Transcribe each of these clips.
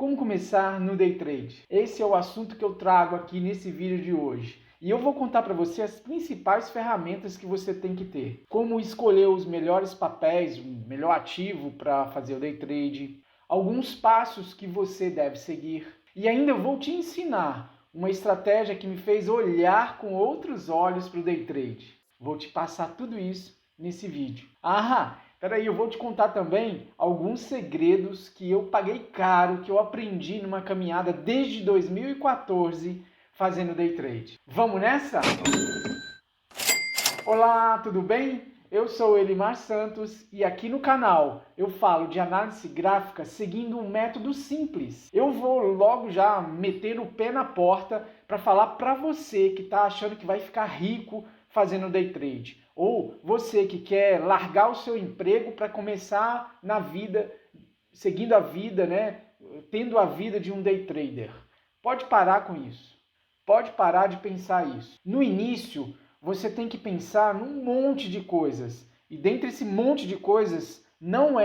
Como começar no day trade? Esse é o assunto que eu trago aqui nesse vídeo de hoje. E eu vou contar para você as principais ferramentas que você tem que ter. Como escolher os melhores papéis, o melhor ativo para fazer o day trade. Alguns passos que você deve seguir. E ainda vou te ensinar uma estratégia que me fez olhar com outros olhos para o day trade. Vou te passar tudo isso nesse vídeo. Peraí, eu vou te contar também alguns segredos que eu paguei caro, que eu aprendi numa caminhada desde 2014 fazendo day trade. Vamos nessa? Olá, tudo bem? Eu sou o Elimar Santos e aqui no canal eu falo de análise gráfica seguindo um método simples. Eu vou logo já meter o pé na porta para falar para você que está achando que vai ficar rico fazendo day trade. Ou você que quer largar o seu emprego para começar na vida, seguindo a vida, tendo a vida de um day trader. Pode parar com isso. Pode parar de pensar isso. No início, você tem que pensar num monte de coisas. E dentre esse monte de coisas, não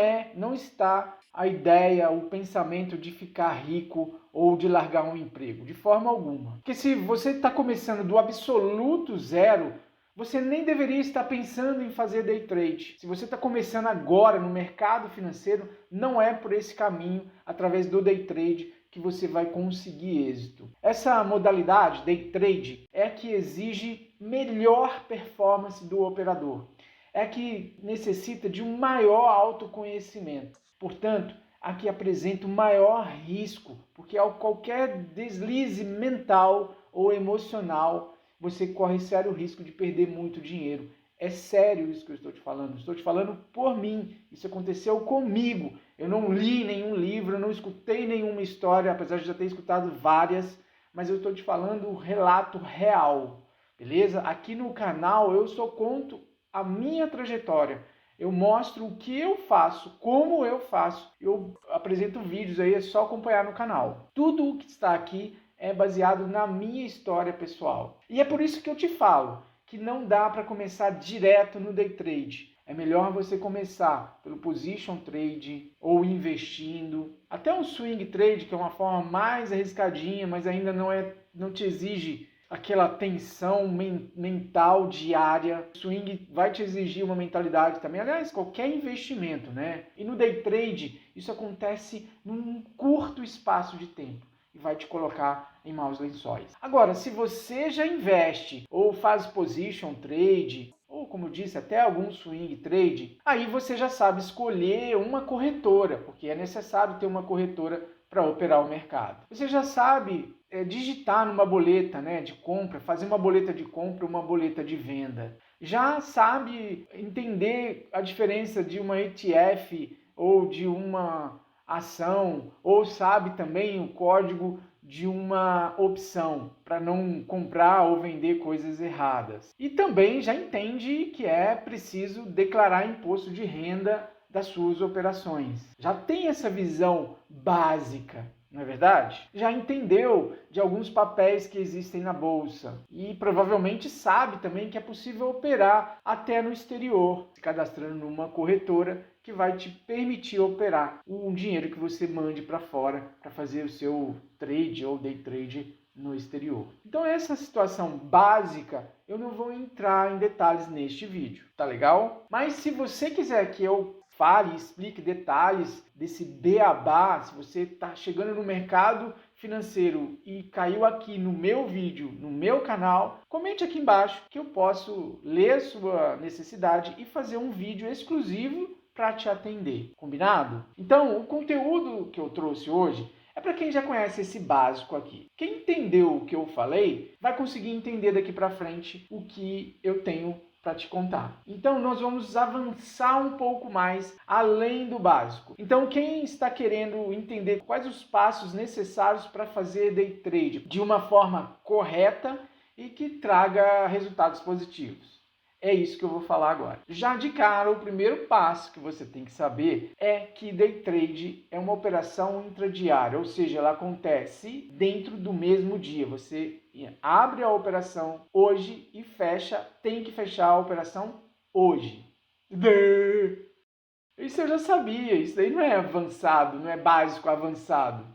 está a ideia, o pensamento de ficar rico ou de largar um emprego, de forma alguma. Porque se você está começando do absoluto zero, você nem deveria estar pensando em fazer day trade. Se você está começando agora no mercado financeiro, não é por esse caminho, através do day trade, que você vai conseguir êxito. Essa modalidade, day trade, é que exige melhor performance do operador. É que necessita de um maior autoconhecimento. Portanto, aqui apresenta um maior risco, porque qualquer deslize mental ou emocional, você corre sério risco de perder muito dinheiro. É sério isso que eu estou te falando. Estou te falando por mim. Isso aconteceu comigo. Eu não li nenhum livro, eu não escutei nenhuma história, apesar de já ter escutado várias, mas eu estou te falando o relato real, beleza? Aqui no canal eu só conto a minha trajetória. Eu mostro o que eu faço, como eu faço. Eu apresento vídeos aí, é só acompanhar no canal. Tudo o que está aqui é baseado na minha história pessoal. E é por isso que eu te falo que não dá para começar direto no day trade. É melhor você começar pelo position trade ou investindo. Até um swing trade, que é uma forma mais arriscadinha, mas ainda não te exige aquela tensão mental diária. O swing vai te exigir uma mentalidade também. Aliás, qualquer investimento, né? E no day trade, isso acontece num curto espaço de tempo e vai te colocar em maus lençóis. Agora, se você já investe ou faz position trade, ou como eu disse, até algum swing trade, aí você já sabe escolher uma corretora, porque é necessário ter uma corretora para operar o mercado. Você já sabe digitar numa boleta de compra, fazer uma boleta de compra, uma boleta de venda. Já sabe entender a diferença de uma ETF ou de uma ação, ou sabe também o código de uma opção para não comprar ou vender coisas erradas. E também já entende que é preciso declarar imposto de renda das suas operações. Já tem essa visão básica, não é verdade? Já entendeu de alguns papéis que existem na bolsa e provavelmente sabe também que é possível operar até no exterior, se cadastrando numa corretora que vai te permitir operar um dinheiro que você mande para fora para fazer o seu trade ou day trade no exterior. Então essa situação básica eu não vou entrar em detalhes neste vídeo, tá legal? Mas se você quiser que eu fale e explique detalhes desse beabá, se você está chegando no mercado financeiro e caiu aqui no meu vídeo, no meu canal, comente aqui embaixo que eu posso ler a sua necessidade e fazer um vídeo exclusivo para te atender. Combinado? Então, o conteúdo que eu trouxe hoje é para quem já conhece esse básico aqui. Quem entendeu o que eu falei vai conseguir entender daqui para frente o que eu tenho para te contar. Então, nós vamos avançar um pouco mais além do básico. Então, quem está querendo entender quais os passos necessários para fazer day trade de uma forma correta e que traga resultados positivos? É isso que eu vou falar agora. Já de cara, o primeiro passo que você tem que saber é que day trade é uma operação intradiária, ou seja, ela acontece dentro do mesmo dia. Você abre a operação hoje e tem que fechar a operação hoje. Isso eu já sabia, isso daí não é avançado, não é básico avançado.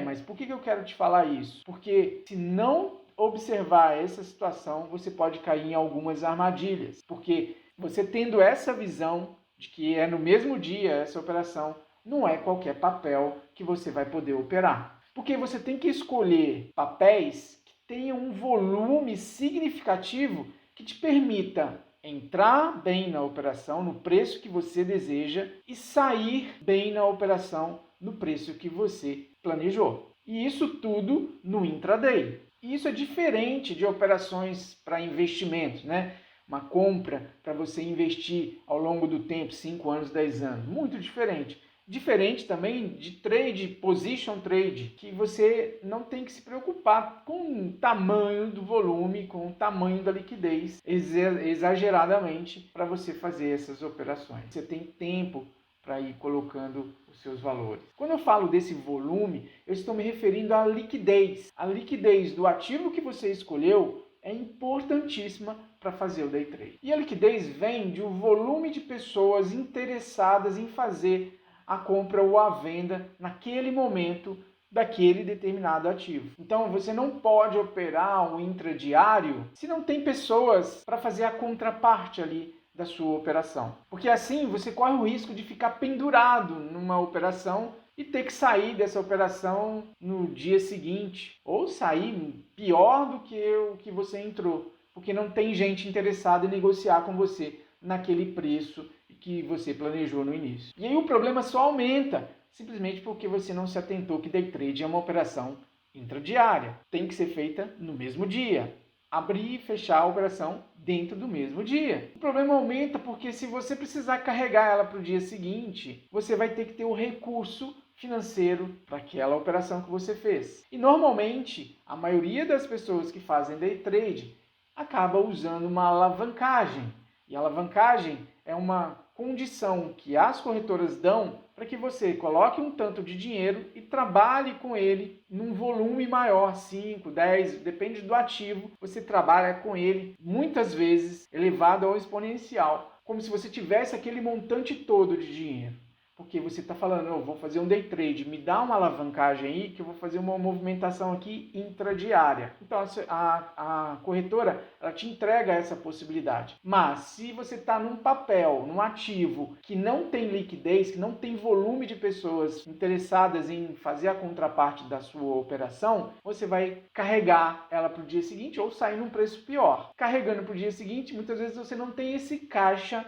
Mas por que eu quero te falar isso? Porque se não observar essa situação, você pode cair em algumas armadilhas. Porque você tendo essa visão de que é no mesmo dia essa operação, não é qualquer papel que você vai poder operar. Porque você tem que escolher papéis que tenham um volume significativo que te permita entrar bem na operação, no preço que você deseja, e sair bem na operação, no preço que você planejou. E isso tudo no intraday. E isso é diferente de operações para investimento, né? Uma compra para você investir ao longo do tempo, 5 anos, 10 anos. Muito diferente. Diferente também de trade, position trade, que você não tem que se preocupar com o tamanho do volume, com o tamanho da liquidez exageradamente para você fazer essas operações. Você tem tempo para ir colocando os seus valores. Quando eu falo desse volume, eu estou me referindo à liquidez. A liquidez do ativo que você escolheu é importantíssima para fazer o day trade. E a liquidez vem de um volume de pessoas interessadas em fazer a compra ou a venda naquele momento daquele determinado ativo. Então você não pode operar um intradiário se não tem pessoas para fazer a contraparte ali da sua operação. Porque assim você corre o risco de ficar pendurado numa operação e ter que sair dessa operação no dia seguinte, ou sair pior do que o que você entrou, porque não tem gente interessada em negociar com você naquele preço que você planejou no início. E aí o problema só aumenta, simplesmente porque você não se atentou que day trade é uma operação intradiária. Tem que ser feita no mesmo dia. Abrir e fechar a operação dentro do mesmo dia. O problema aumenta porque se você precisar carregar ela para o dia seguinte, você vai ter que ter o recurso financeiro para aquela operação que você fez. E normalmente, a maioria das pessoas que fazem day trade acaba usando uma alavancagem. E a alavancagem é uma condição que as corretoras dão para que você coloque um tanto de dinheiro e trabalhe com ele num volume maior, 5, 10, depende do ativo, você trabalha com ele muitas vezes elevado ao exponencial, como se você tivesse aquele montante todo de dinheiro. Porque você está falando, eu vou fazer um day trade, me dá uma alavancagem aí que eu vou fazer uma movimentação aqui intradiária. Então a corretora ela te entrega essa possibilidade. Mas se você está num papel, num ativo que não tem liquidez, que não tem volume de pessoas interessadas em fazer a contraparte da sua operação, você vai carregar ela para o dia seguinte ou sair num preço pior. Carregando para o dia seguinte, muitas vezes você não tem esse caixa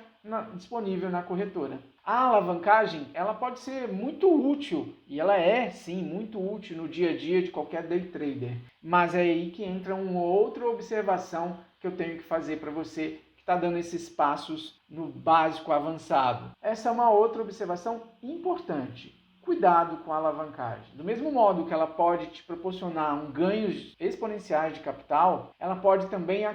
disponível na corretora. A alavancagem, ela pode ser muito útil, e ela é, sim, muito útil no dia a dia de qualquer day trader. Mas é aí que entra uma outra observação que eu tenho que fazer para você que está dando esses passos no básico avançado. Essa é uma outra observação importante. Cuidado com a alavancagem. Do mesmo modo que ela pode te proporcionar ganhos exponenciais de capital, ela pode também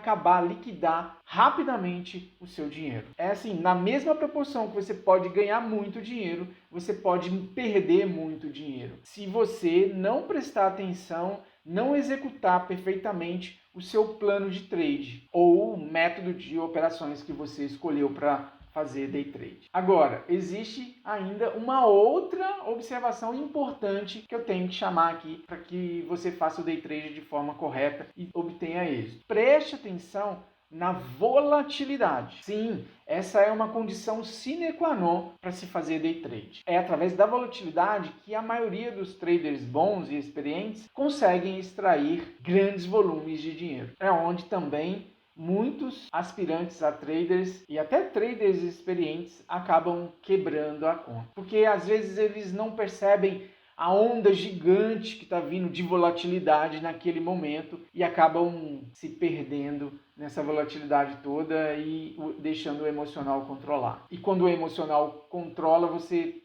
liquidar rapidamente o seu dinheiro. É assim, na mesma proporção que você pode ganhar muito dinheiro, você pode perder muito dinheiro. Se você não prestar atenção, não executar perfeitamente o seu plano de trade ou o método de operações que você escolheu para fazer day trade. Agora, existe ainda uma outra observação importante que eu tenho que chamar aqui para que você faça o day trade de forma correta e obtenha êxito. Preste atenção na volatilidade. Sim, essa é uma condição sine qua non para se fazer day trade. É através da volatilidade que a maioria dos traders bons e experientes conseguem extrair grandes volumes de dinheiro. É onde também muitos aspirantes a traders e até traders experientes acabam quebrando a conta. Porque às vezes eles não percebem a onda gigante que está vindo de volatilidade naquele momento e acabam se perdendo nessa volatilidade toda e deixando o emocional controlar. E quando o emocional controla, você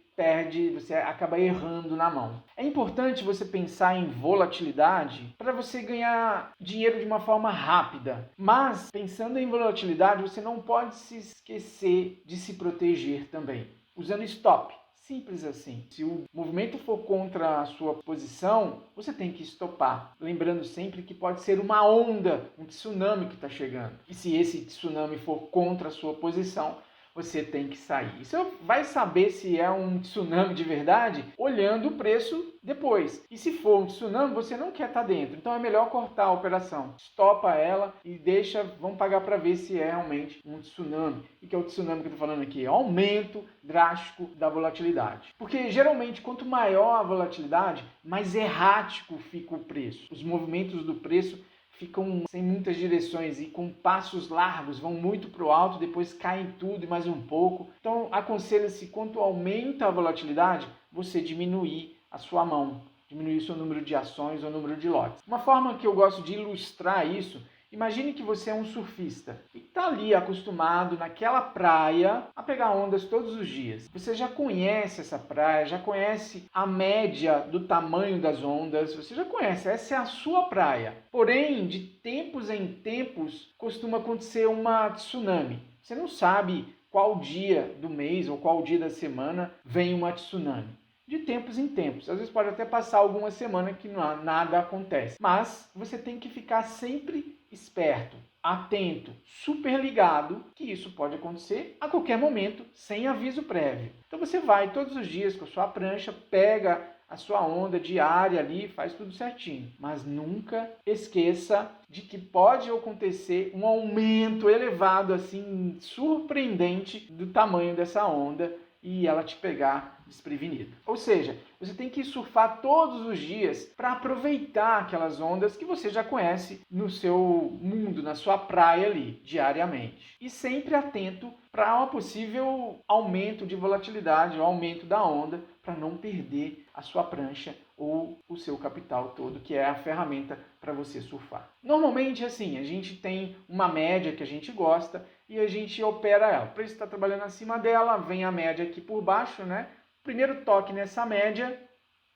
acaba errando na mão. É importante você pensar em volatilidade para você ganhar dinheiro de uma forma rápida. Mas, pensando em volatilidade, você não pode se esquecer de se proteger também, usando stop. Simples assim. Se o movimento for contra a sua posição, você tem que estopar. Lembrando sempre que pode ser uma onda, um tsunami que está chegando. E se esse tsunami for contra a sua posição, você tem que sair. E você vai saber se é um tsunami de verdade olhando o preço depois. E se for um tsunami, você não quer estar dentro. Então é melhor cortar a operação. Estopa ela e deixa, vamos pagar para ver se é realmente um tsunami. E que é o tsunami que eu estou falando aqui? É aumento drástico da volatilidade. Porque geralmente quanto maior a volatilidade, mais errático fica o preço. Os movimentos do preço ficam sem muitas direções e com passos largos, vão muito para o alto, depois caem tudo e mais um pouco. Então aconselha-se, quanto aumenta a volatilidade, você diminuir a sua mão, diminuir o seu número de ações ou número de lotes. Uma forma que eu gosto de ilustrar isso, imagine que você é um surfista e está ali acostumado naquela praia a pegar ondas todos os dias. Você já conhece essa praia, já conhece a média do tamanho das ondas, você já conhece, essa é a sua praia. Porém, de tempos em tempos, costuma acontecer uma tsunami. Você não sabe qual dia do mês ou qual dia da semana vem uma tsunami. De tempos em tempos. Às vezes pode até passar alguma semana que nada acontece. Mas você tem que ficar sempre esperto, atento, super ligado, que isso pode acontecer a qualquer momento, sem aviso prévio. Então você vai todos os dias com a sua prancha, pega a sua onda diária ali, faz tudo certinho. Mas nunca esqueça de que pode acontecer um aumento elevado, assim, surpreendente do tamanho dessa onda e ela te pegar desprevenido. Ou seja, você tem que surfar todos os dias para aproveitar aquelas ondas que você já conhece no seu mundo, na sua praia ali, diariamente. E sempre atento para um possível aumento de volatilidade, o aumento da onda, para não perder a sua prancha ou o seu capital todo, que é a ferramenta para você surfar. Normalmente, assim, a gente tem uma média que a gente gosta e a gente opera ela. O preço está trabalhando acima dela, vem a média aqui por baixo, né? Primeiro toque nessa média,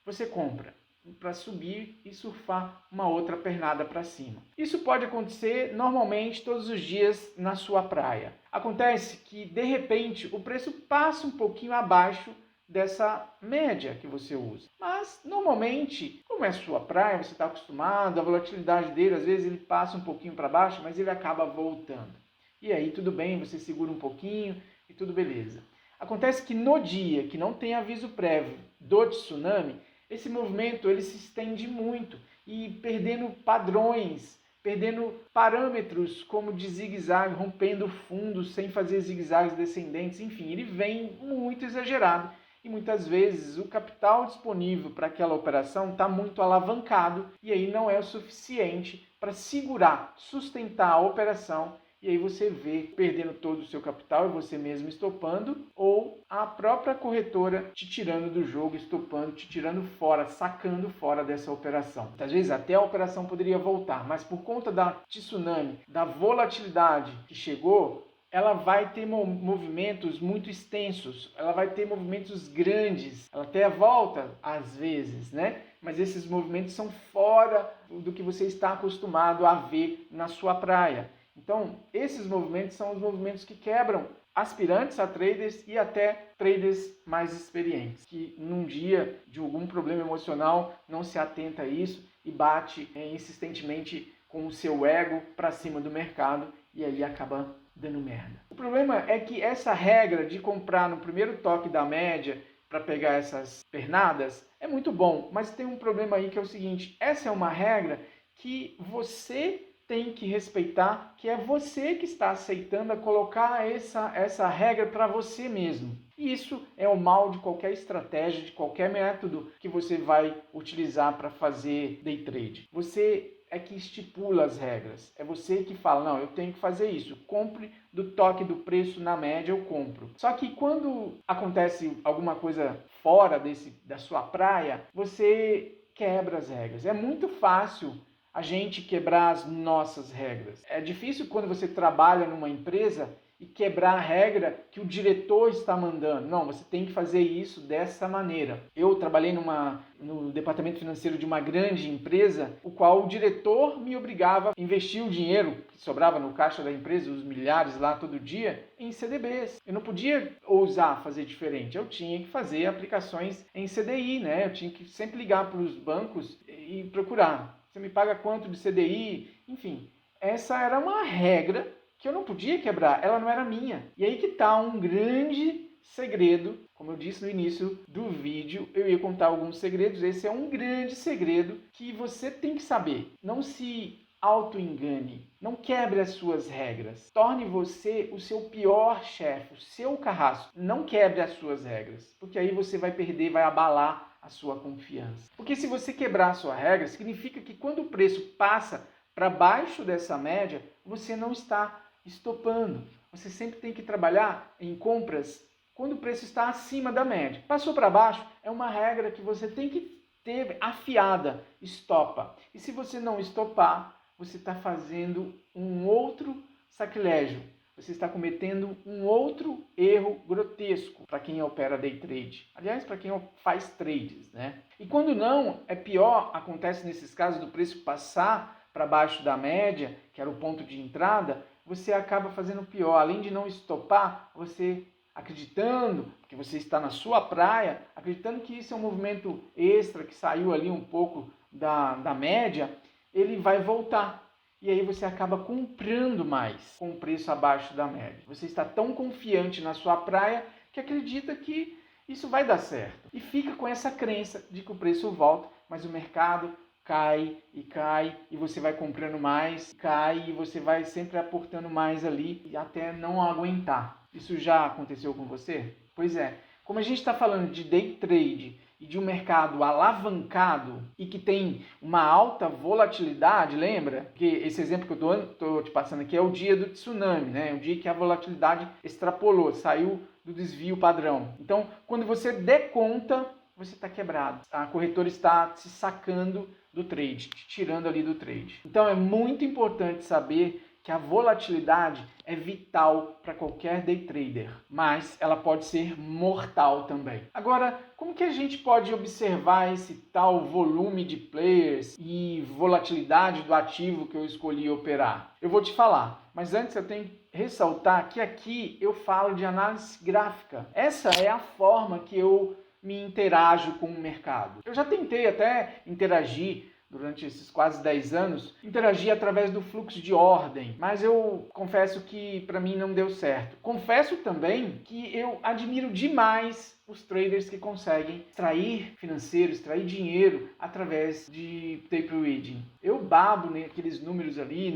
você compra para subir e surfar uma outra pernada para cima. Isso pode acontecer normalmente todos os dias na sua praia. Acontece que, de repente, o preço passa um pouquinho abaixo dessa média que você usa. Mas, normalmente, como é sua praia, você está acostumado, a volatilidade dele, às vezes ele passa um pouquinho para baixo, mas ele acaba voltando. E aí, tudo bem, você segura um pouquinho e tudo beleza. Acontece que no dia que não tem aviso prévio do tsunami, esse movimento ele se estende muito e perdendo padrões, perdendo parâmetros como de zigue-zague, rompendo fundos sem fazer zigue-zagues descendentes, enfim, ele vem muito exagerado. E muitas vezes o capital disponível para aquela operação está muito alavancado e aí não é o suficiente para segurar, sustentar a operação. E aí você vê perdendo todo o seu capital e você mesmo estopando, ou a própria corretora te tirando do jogo, estopando, te tirando fora, sacando fora dessa operação. Às vezes até a operação poderia voltar, mas por conta da tsunami, da volatilidade que chegou, ela vai ter movimentos muito extensos, ela vai ter movimentos grandes, ela até volta às vezes, né? Mas esses movimentos são fora do que você está acostumado a ver na sua praia. Então, esses movimentos são os movimentos que quebram aspirantes a traders e até traders mais experientes, que num dia de algum problema emocional não se atenta a isso e bate insistentemente com o seu ego para cima do mercado e aí acaba dando merda. O problema é que essa regra de comprar no primeiro toque da média para pegar essas pernadas é muito bom, mas tem um problema aí que é o seguinte, essa é uma regra que você tem que respeitar, que é você que está aceitando a colocar essa regra para você mesmo. E isso é o mal de qualquer estratégia, de qualquer método que você vai utilizar para fazer day trade. Você é que estipula as regras. É você que fala, não, eu tenho que fazer isso. Compre do toque do preço na média, eu compro. Só que quando acontece alguma coisa fora da sua praia, você quebra as regras. É muito fácil a gente quebrar as nossas regras. É difícil quando você trabalha numa empresa e quebrar a regra que o diretor está mandando. Não, você tem que fazer isso dessa maneira. Eu trabalhei no departamento financeiro de uma grande empresa, o qual o diretor me obrigava a investir o dinheiro que sobrava no caixa da empresa, os milhares lá todo dia, em CDBs. Eu não podia ousar fazer diferente. Eu tinha que fazer aplicações em CDI, né? Eu tinha que sempre ligar para os bancos e procurar. Você me paga quanto de CDI? Enfim, essa era uma regra que eu não podia quebrar, ela não era minha. E aí que está um grande segredo. Como eu disse no início do vídeo, eu ia contar alguns segredos. Esse é um grande segredo que você tem que saber. Não se auto-engane, não quebre as suas regras. Torne você o seu pior chefe, o seu carrasco. Não quebre as suas regras, porque aí você vai perder, vai abalar a sua confiança. Porque se você quebrar a sua regra, significa que quando o preço passa para baixo dessa média, você não está estopando. Você sempre tem que trabalhar em compras quando o preço está acima da média. Passou para baixo, é uma regra que você tem que ter afiada, estopa. E se você não estopar, você está fazendo um outro sacrilégio. Você está cometendo um outro erro grotesco para quem opera day trade. Aliás, para quem faz trades, né? E quando não, é pior, acontece nesses casos do preço passar para baixo da média, que era o ponto de entrada, você acaba fazendo pior. Além de não estopar, você acreditando que você está na sua praia, acreditando que isso é um movimento extra, que saiu ali um pouco da média, ele vai voltar. E aí você acaba comprando mais com o preço abaixo da média. Você está tão confiante na sua praia que acredita que isso vai dar certo. E fica com essa crença de que o preço volta, mas o mercado cai, e você vai comprando mais, cai, e você vai sempre aportando mais ali, e até não aguentar. Isso já aconteceu com você? Pois é. Como a gente está falando de day trade e de um mercado alavancado e que tem uma alta volatilidade, lembra? Que esse exemplo que eu estou te passando aqui é o dia do tsunami, né? O dia que a volatilidade extrapolou, saiu do desvio padrão. Então, quando você der conta, você está quebrado. A corretora está se sacando do trade, te tirando ali do trade. Então, é muito importante saber que a volatilidade é vital para qualquer day trader, mas ela pode ser mortal também. Agora, como que a gente pode observar esse tal volume de players e volatilidade do ativo que eu escolhi operar? Eu vou te falar, mas antes eu tenho que ressaltar que aqui eu falo de análise gráfica. Essa é a forma que eu me interajo com o mercado. Eu já tentei até interagir durante esses quase 10 anos, interagir através do fluxo de ordem, mas eu confesso que para mim não deu certo. Confesso também que eu admiro demais os traders que conseguem extrair financeiro, extrair dinheiro através de tape reading. Eu babo naqueles números ali,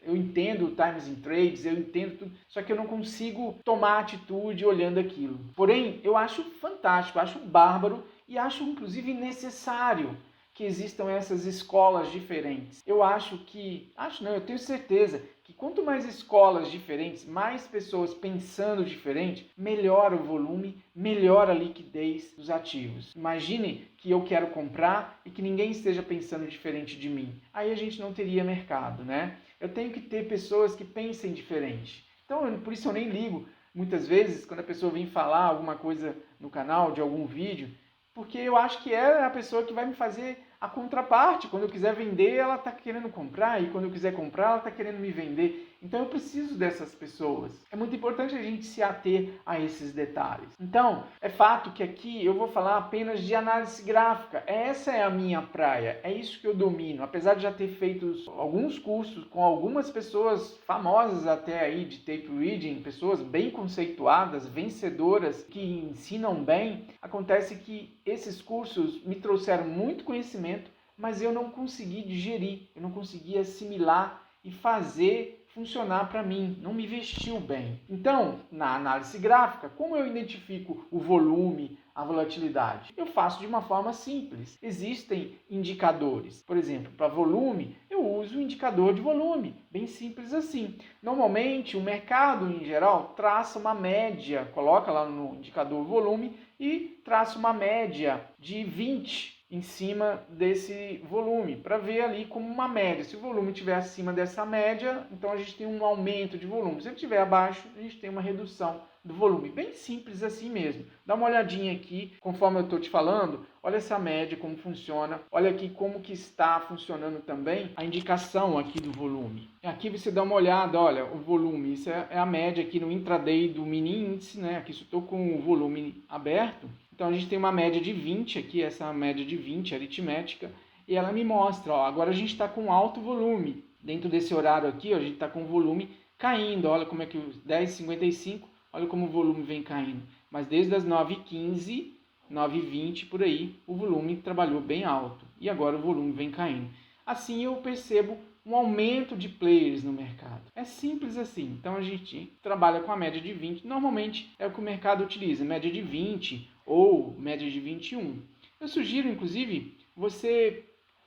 eu entendo times in trades, eu entendo tudo, só que eu não consigo tomar atitude olhando aquilo. Porém, eu acho fantástico, acho bárbaro e acho inclusive necessário que existam essas escolas diferentes. Eu eu tenho certeza que quanto mais escolas diferentes, mais pessoas pensando diferente, melhora o volume, melhora a liquidez dos ativos. Imagine que eu quero comprar e que ninguém esteja pensando diferente de mim. Aí a gente não teria mercado, né? Eu tenho que ter pessoas que pensem diferente. Então, por isso eu nem ligo, muitas vezes, quando a pessoa vem falar alguma coisa no canal, de algum vídeo, porque eu acho que ela é a pessoa que vai me fazer a contraparte. Quando eu quiser vender, ela está querendo comprar, e quando eu quiser comprar, ela está querendo me vender. Então eu preciso dessas pessoas. É muito importante a gente se ater a esses detalhes. Então, é fato que aqui eu vou falar apenas de análise gráfica. Essa é a minha praia, é isso que eu domino. Apesar de já ter feito alguns cursos com algumas pessoas famosas até aí de tape reading, pessoas bem conceituadas, vencedoras, que ensinam bem, acontece que esses cursos me trouxeram muito conhecimento, mas eu não consegui digerir, eu não consegui assimilar e fazer funcionar para mim, não me vestiu bem. Então, na análise gráfica, como eu identifico o volume, a volatilidade? Eu faço de uma forma simples. Existem indicadores. Por exemplo, para volume, eu uso o indicador de volume, bem simples assim. Normalmente, o mercado em geral traça uma média, coloca lá no indicador volume e traça uma média de 20 em cima desse volume, para ver ali como uma média. Se o volume estiver acima dessa média, então a gente tem um aumento de volume. Se ele estiver abaixo, a gente tem uma redução do volume. Bem simples assim mesmo. Dá uma olhadinha aqui, conforme eu estou te falando, olha essa média, como funciona. Olha aqui como que está funcionando também a indicação aqui do volume. Aqui você dá uma olhada, olha, o volume, isso é a média aqui no intraday do mini índice, né? Aqui estou com o volume aberto. Então a gente tem uma média de 20 aqui, essa média de 20 aritmética, e ela me mostra, ó, agora a gente está com alto volume. Dentro desse horário aqui, ó, a gente está com volume caindo. Olha como é que os 10,55, olha como o volume vem caindo. Mas desde as 9,15, 9,20 por aí, o volume trabalhou bem alto. E agora o volume vem caindo. Assim eu percebo um aumento de players no mercado. É simples assim. Então a gente trabalha com a média de 20. Normalmente é o que o mercado utiliza, média de 20 ou média de 21. Eu sugiro, inclusive, você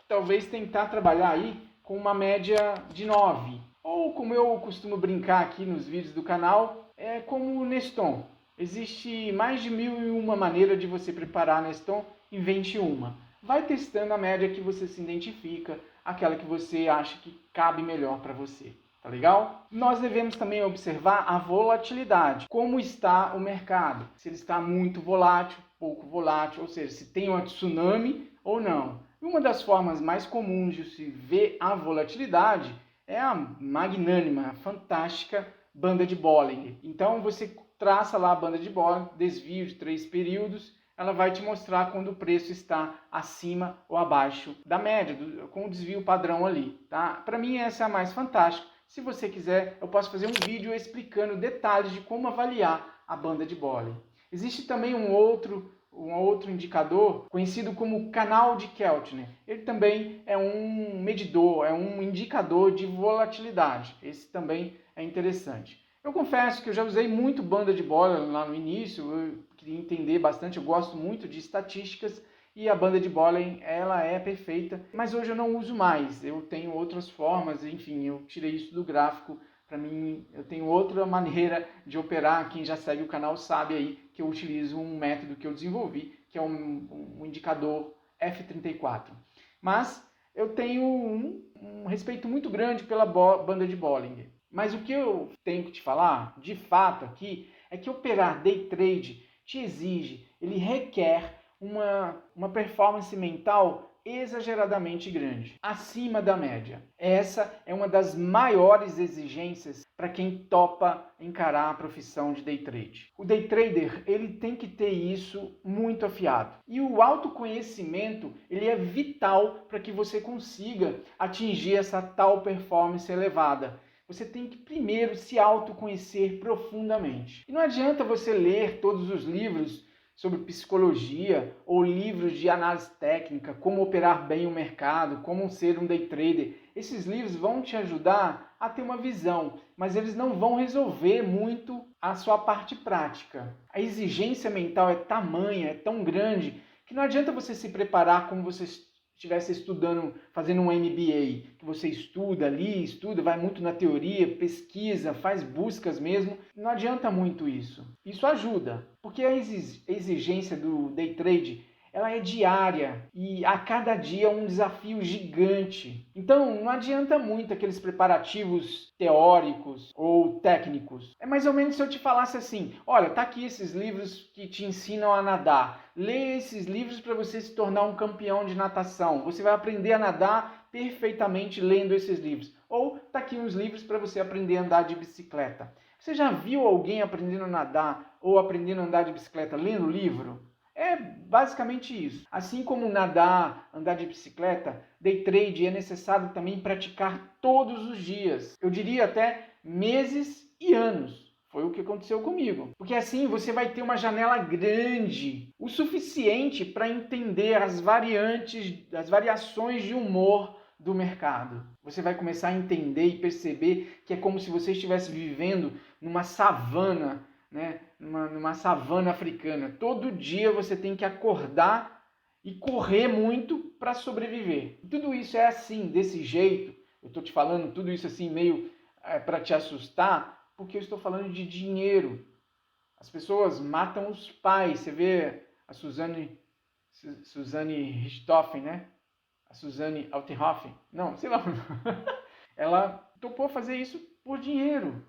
talvez tentar trabalhar aí com uma média de 9. Ou como eu costumo brincar aqui nos vídeos do canal, é como o Neston. Existe mais de 1001 maneiras de você preparar Neston, invente uma. Vai testando a média que você se identifica, aquela que você acha que cabe melhor para você. Tá legal? Nós devemos também observar a volatilidade. Como está o mercado? Se ele está muito volátil, pouco volátil, ou seja, se tem um tsunami ou não. E uma das formas mais comuns de se ver a volatilidade é a magnânima, fantástica banda de Bollinger. Então você traça lá a banda de Bollinger, desvio de 3 períodos, ela vai te mostrar quando o preço está acima ou abaixo da média, com o desvio padrão ali. Tá? Para mim essa é a mais fantástica. Se você quiser, eu posso fazer um vídeo explicando detalhes de como avaliar a banda de Bollinger. Existe também um outro indicador conhecido como canal de Keltner. Ele também é um medidor, é um indicador de volatilidade. Esse também é interessante. Eu confesso que eu já usei muito banda de Bollinger lá no início, eu queria entender bastante, eu gosto muito de estatísticas e a banda de Bollinger ela é perfeita, mas hoje eu não uso mais, eu tenho outras formas, enfim, eu tirei isso do gráfico. Para mim, eu tenho outra maneira de operar. Quem já segue o canal sabe aí que eu utilizo um método que eu desenvolvi, que é um indicador F34. Mas eu tenho um respeito muito grande pela banda de Bollinger. Mas o que eu tenho que te falar, de fato aqui, é que operar day trade te exige, ele requer uma performance mental exageradamente grande, acima da média. Essa é uma das maiores exigências para quem topa encarar a profissão de day trade. O day trader, ele tem que ter isso muito afiado. E o autoconhecimento, ele é vital para que você consiga atingir essa tal performance elevada. Você tem que primeiro se autoconhecer profundamente. E não adianta você ler todos os livros sobre psicologia ou livros de análise técnica, como operar bem o mercado, como ser um day trader. Esses livros vão te ajudar a ter uma visão, mas eles não vão resolver muito a sua parte prática. A exigência mental é tamanha, é tão grande, que não adianta você se preparar como você estivesse estudando, fazendo um MBA, que você estuda ali, estuda, vai muito na teoria, pesquisa, faz buscas mesmo. Não adianta muito isso. Isso ajuda, porque a exigência do day trade, ela é diária e a cada dia é um desafio gigante. Então não adianta muito aqueles preparativos teóricos ou técnicos. É mais ou menos se eu te falasse assim, olha, tá aqui esses livros que te ensinam a nadar. Leia esses livros para você se tornar um campeão de natação. Você vai aprender a nadar perfeitamente lendo esses livros. Ou tá aqui uns livros para você aprender a andar de bicicleta. Você já viu alguém aprendendo a nadar ou aprendendo a andar de bicicleta lendo livro? É basicamente isso. Assim como nadar, andar de bicicleta, day trade é necessário também praticar todos os dias. Eu diria até meses e anos. Foi o que aconteceu comigo. Porque assim você vai ter uma janela grande, o suficiente para entender as variações de humor do mercado. Você vai começar a entender e perceber que é como se você estivesse vivendo numa savana, né? Numa savana africana. Todo dia você tem que acordar e correr muito para sobreviver. E tudo isso é assim, desse jeito. Eu estou te falando tudo isso assim meio para te assustar, porque eu estou falando de dinheiro. As pessoas matam os pais. Você vê a Suzanne Richthofen, né? A Suzanne Altenhofen. Não, sei lá. Ela topou fazer isso por dinheiro.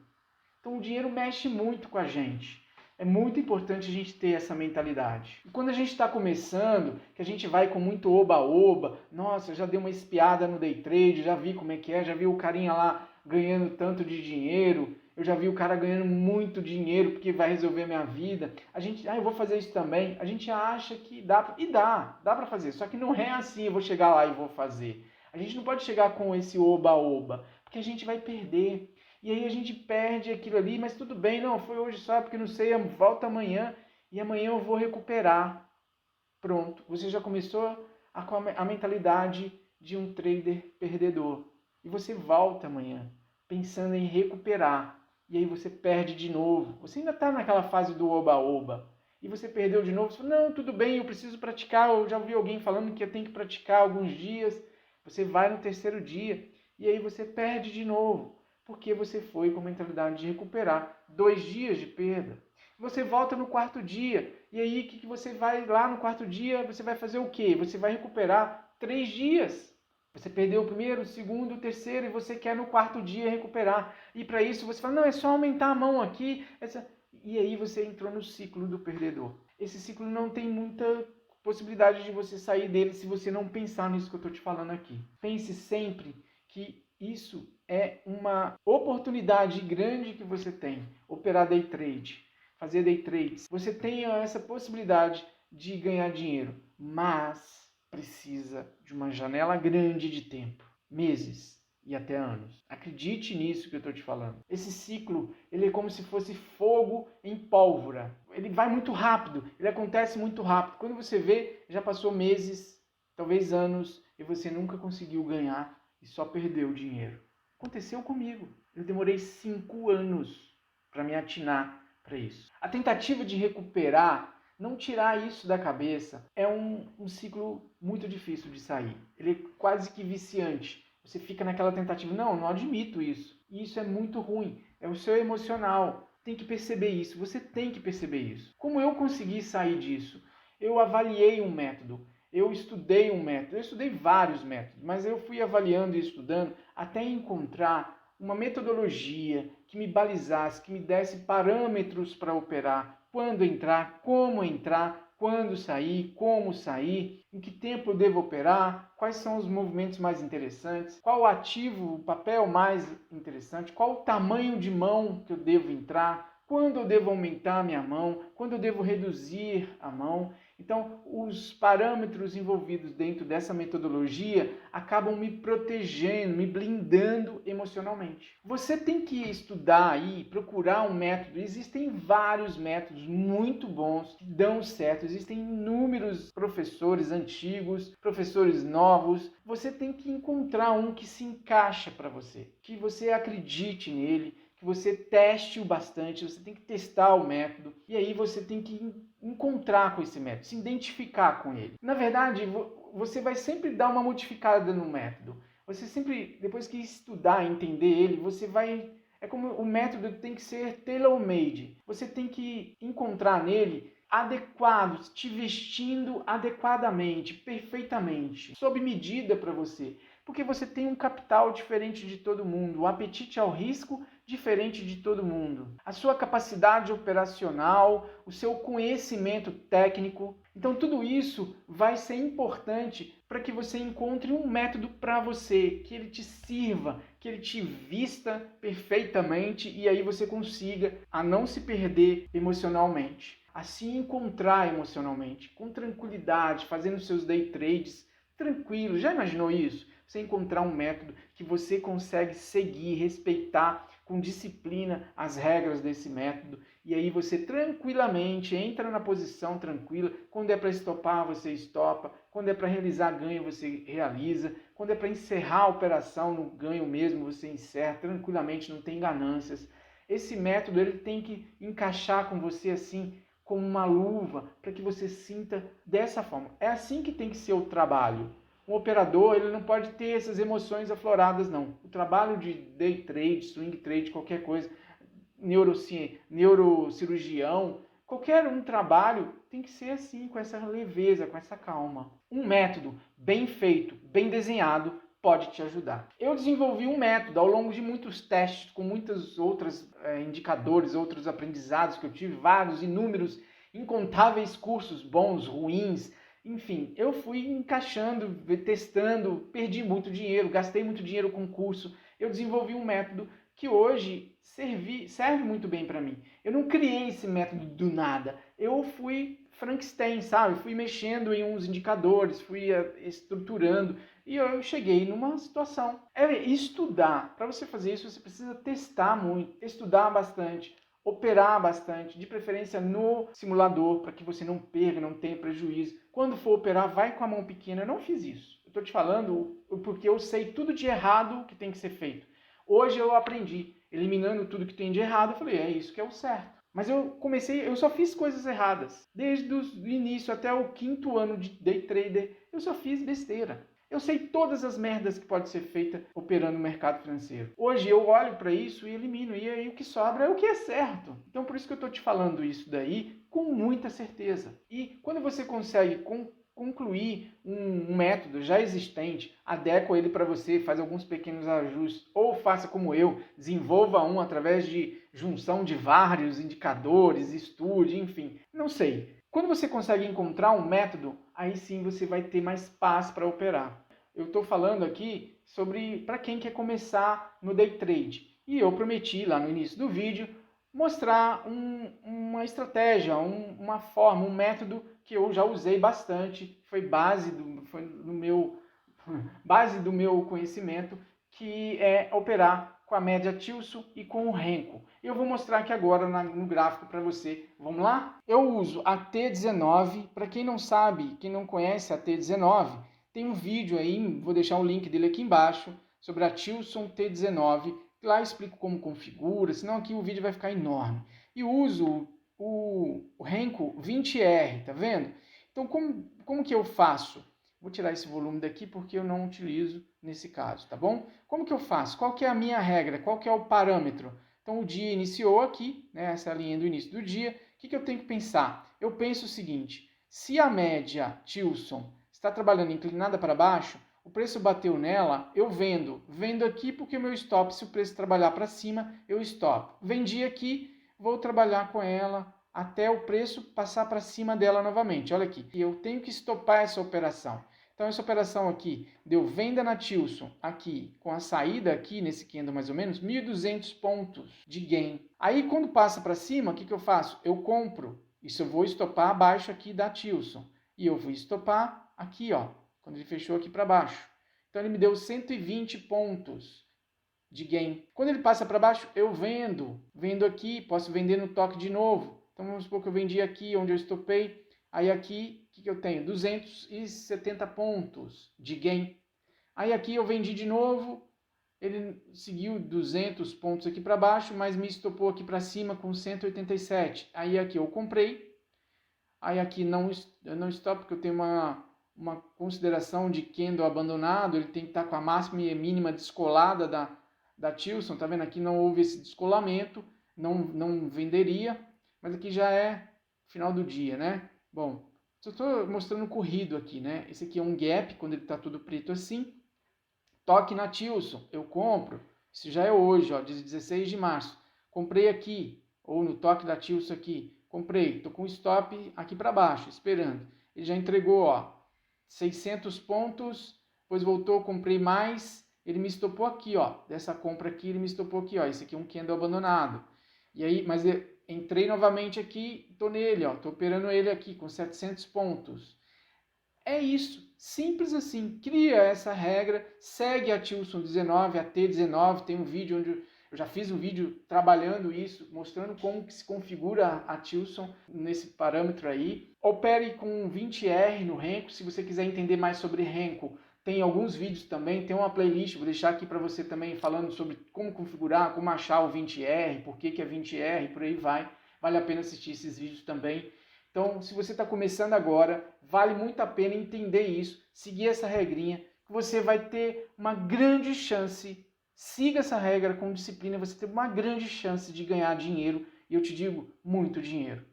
Então o dinheiro mexe muito com a gente. É muito importante a gente ter essa mentalidade. E quando a gente está começando, que a gente vai com muito oba-oba, nossa, eu já dei uma espiada no day trade, já vi como é que é, já vi o carinha lá ganhando tanto de dinheiro, eu já vi o cara ganhando muito dinheiro porque vai resolver a minha vida. A gente, eu vou fazer isso também. A gente acha que dá, e dá para fazer. Só que não é assim, eu vou chegar lá e vou fazer. A gente não pode chegar com esse oba-oba, porque a gente vai perder. E aí a gente perde aquilo ali, mas tudo bem, não, foi hoje só porque não sei, volta amanhã e amanhã eu vou recuperar. Pronto, você já começou com a mentalidade de um trader perdedor. E você volta amanhã pensando em recuperar. E aí você perde de novo. Você ainda está naquela fase do oba-oba. E você perdeu de novo. Você fala, não, tudo bem, eu preciso praticar. Eu já ouvi alguém falando que eu tenho que praticar alguns dias. Você vai no terceiro dia. E aí você perde de novo. Porque você foi com a mentalidade de recuperar. 2 dias de perda. Você volta no quarto dia. E aí, o que você vai lá no quarto dia? Você vai fazer o quê? Você vai recuperar 3 dias. Você perdeu o primeiro, o segundo, o terceiro e você quer no quarto dia recuperar. E para isso você fala, não, é só aumentar a mão aqui. E aí você entrou no ciclo do perdedor. Esse ciclo não tem muita possibilidade de você sair dele se você não pensar nisso que eu estou te falando aqui. Pense sempre que isso é uma oportunidade grande que você tem, operar day trade, fazer day trades. Você tem essa possibilidade de ganhar dinheiro, mas precisa de uma janela grande de tempo, meses e até anos. Acredite nisso que eu estou te falando. Esse ciclo, ele é como se fosse fogo em pólvora. Ele vai muito rápido, ele acontece muito rápido. Quando você vê, já passou meses, talvez anos, e você nunca conseguiu ganhar e só perdeu dinheiro. Aconteceu comigo. Eu demorei 5 anos para me atinar para isso. A tentativa de recuperar, não tirar isso da cabeça, é um ciclo muito difícil de sair. Ele é quase que viciante. Você fica naquela tentativa, não admito isso. E isso é muito ruim. É o seu emocional. Tem que perceber isso. Você tem que perceber isso. Como eu consegui sair disso? Eu avaliei um método. Eu estudei um método. Eu estudei vários métodos, mas eu fui avaliando e estudando até encontrar uma metodologia que me balizasse, que me desse parâmetros para operar, quando entrar, quando sair, como sair, em que tempo eu devo operar, quais são os movimentos mais interessantes, qual o ativo, o papel mais interessante, qual o tamanho de mão que eu devo entrar, quando eu devo aumentar a minha mão, quando eu devo reduzir a mão. Então, os parâmetros envolvidos dentro dessa metodologia acabam me protegendo, me blindando emocionalmente. Você tem que estudar aí, procurar um método. Existem vários métodos muito bons que dão certo. Existem inúmeros professores antigos, professores novos. Você tem que encontrar um que se encaixa para você, que você acredite nele, que você teste-o bastante, você tem que testar o método e aí você tem que encontrar com esse método, se identificar com ele. Na verdade, você vai sempre dar uma modificada no método. Você sempre, depois que estudar, entender ele, você vai... É como o método tem que ser tailor-made. Você tem que encontrar nele adequado, te vestindo adequadamente, perfeitamente, sob medida para você. Porque você tem um capital diferente de todo mundo, o apetite ao risco diferente de todo mundo, a sua capacidade operacional, o seu conhecimento técnico. Então tudo isso vai ser importante para que você encontre um método para você, que ele te sirva, que ele te vista perfeitamente e aí você consiga a não se perder emocionalmente, a se encontrar emocionalmente, com tranquilidade, fazendo seus day trades tranquilo. Já imaginou isso? Você encontrar um método que você consegue seguir, respeitar com disciplina as regras desse método e aí você tranquilamente entra na posição tranquila. Quando é para estopar, você estopa. Quando é para realizar ganho, você realiza. Quando é para encerrar a operação no ganho mesmo, você encerra tranquilamente, não tem ganâncias. Esse método ele tem que encaixar com você assim, como uma luva, para que você sinta dessa forma. É assim que tem que ser o trabalho. Um operador ele não pode ter essas emoções afloradas, não. O trabalho de day trade, swing trade, qualquer coisa, neurocirurgião, qualquer um trabalho tem que ser assim, com essa leveza, com essa calma. Um método bem feito, bem desenhado, pode te ajudar. Eu desenvolvi um método ao longo de muitos testes, com muitos outros indicadores, outros aprendizados que eu tive, vários, inúmeros, incontáveis cursos bons, ruins. Enfim, eu fui encaixando, testando, perdi muito dinheiro, gastei muito dinheiro com curso. Eu desenvolvi um método que hoje serve muito bem para mim. Eu não criei esse método do nada. Eu fui Frankenstein, sabe? Fui mexendo em uns indicadores, fui estruturando E eu cheguei numa situação. É estudar. Para você fazer isso, você precisa testar muito, estudar bastante, operar bastante, de preferência no simulador, para que você não perca, não tenha prejuízo. Quando for operar, vai com a mão pequena. Eu não fiz isso. Eu estou te falando porque eu sei tudo de errado que tem que ser feito. Hoje eu aprendi, eliminando tudo que tem de errado, eu falei, é isso que é o certo. Mas eu só fiz coisas erradas. Desde o início até o 5º ano de day trader, eu só fiz besteira. Eu sei todas as merdas que pode ser feita operando no mercado financeiro. Hoje eu olho para isso e elimino, e aí o que sobra é o que é certo. Então por isso que eu estou te falando isso daí com muita certeza. E quando você consegue concluir um método já existente, adequa ele para você, faz alguns pequenos ajustes, ou faça como eu, desenvolva um através de junção de vários indicadores, estude, enfim, não sei. Quando você consegue encontrar um método, aí sim você vai ter mais paz para operar. Eu estou falando aqui sobre para quem quer começar no day trade. E eu prometi lá no início do vídeo mostrar uma estratégia, uma forma, um método que eu já usei bastante, foi base do meu conhecimento, que é operar com a média Tilson e com o Renko. Eu vou mostrar aqui agora no gráfico para você. Vamos lá? Eu uso a T19. Para quem não sabe, quem não conhece a T19, tem um vídeo aí, vou deixar o link dele aqui embaixo, sobre a Tilson T19. Lá eu explico como configura, senão aqui o vídeo vai ficar enorme. E uso o Renko 20R, tá vendo? Então, como que eu faço? Vou tirar esse volume daqui porque eu não utilizo nesse caso, tá bom? Como que eu faço? Qual que é a minha regra? Qual que é o parâmetro? Então, o dia iniciou aqui, né, essa linha do início do dia. O que eu tenho que pensar? Eu penso o seguinte, se a média Tilson está trabalhando inclinada para baixo, o preço bateu nela, eu vendo. Vendo aqui porque o meu stop, se o preço trabalhar para cima, eu stop. Vendi aqui, vou trabalhar com ela até o preço passar para cima dela novamente. Olha aqui, eu tenho que estopar essa operação. Então essa operação aqui deu venda na Tilson aqui, com a saída aqui nesse candle mais ou menos, 1.200 pontos de gain. Aí quando passa para cima, o que eu faço? Eu compro. Isso eu vou estopar abaixo aqui da Tilson. E eu vou estopar aqui, ó, quando ele fechou aqui para baixo. Então ele me deu 120 pontos de gain. Quando ele passa para baixo, eu vendo. Vendo aqui, posso vender no toque de novo. Então vamos supor que eu vendi aqui onde eu estopei. Aí aqui, o que eu tenho? 270 pontos de gain. Aí aqui eu vendi de novo. Ele seguiu 200 pontos aqui para baixo, mas me estopou aqui para cima com 187. Aí aqui eu comprei. Aí aqui não stop, porque eu tenho uma consideração de candle abandonado. Ele tem que estar com a máxima e mínima descolada da Tilson. Tá vendo? Aqui não houve esse descolamento. Não venderia. Mas aqui já é final do dia, né? Bom, só estou mostrando corrido aqui, né? Esse aqui é um gap, quando ele está todo preto assim. Toque na Tilson, eu compro. Isso já é hoje, ó, 16 de março. Comprei aqui, ou no toque da Tilson aqui. Comprei, estou com o stop aqui para baixo, esperando. Ele já entregou, ó, 600 pontos, depois voltou, comprei mais. Ele me estopou aqui, ó, dessa compra aqui, ele me estopou aqui, ó. Esse aqui é um candle abandonado. E aí, mas eu entrei novamente aqui, estou nele, ó, estou operando ele aqui com 700 pontos. É isso, simples assim, cria essa regra, segue a Tilson 19, a T19, tem um vídeo onde eu já fiz um vídeo trabalhando isso, mostrando como que se configura a Tilson nesse parâmetro aí. Opere com 20R no Renko, se você quiser entender mais sobre Renko, tem alguns vídeos também, tem uma playlist, vou deixar aqui para você também falando sobre como configurar, como achar o 20R, por que é 20R, por aí vai. Vale a pena assistir esses vídeos também. Então, se você está começando agora, vale muito a pena entender isso, seguir essa regrinha, que você vai ter uma grande chance, siga essa regra com disciplina, você tem uma grande chance de ganhar dinheiro, e eu te digo, muito dinheiro.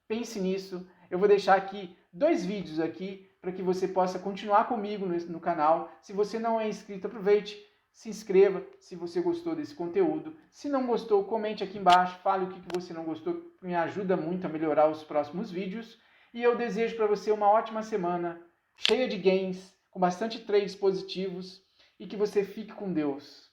Pense nisso, eu vou deixar aqui 2 vídeos aqui, para que você possa continuar comigo no canal. Se você não é inscrito, aproveite, se inscreva se você gostou desse conteúdo. Se não gostou, comente aqui embaixo, fale o que você não gostou, me ajuda muito a melhorar os próximos vídeos. E eu desejo para você uma ótima semana, cheia de gains, com bastante trades positivos, e que você fique com Deus.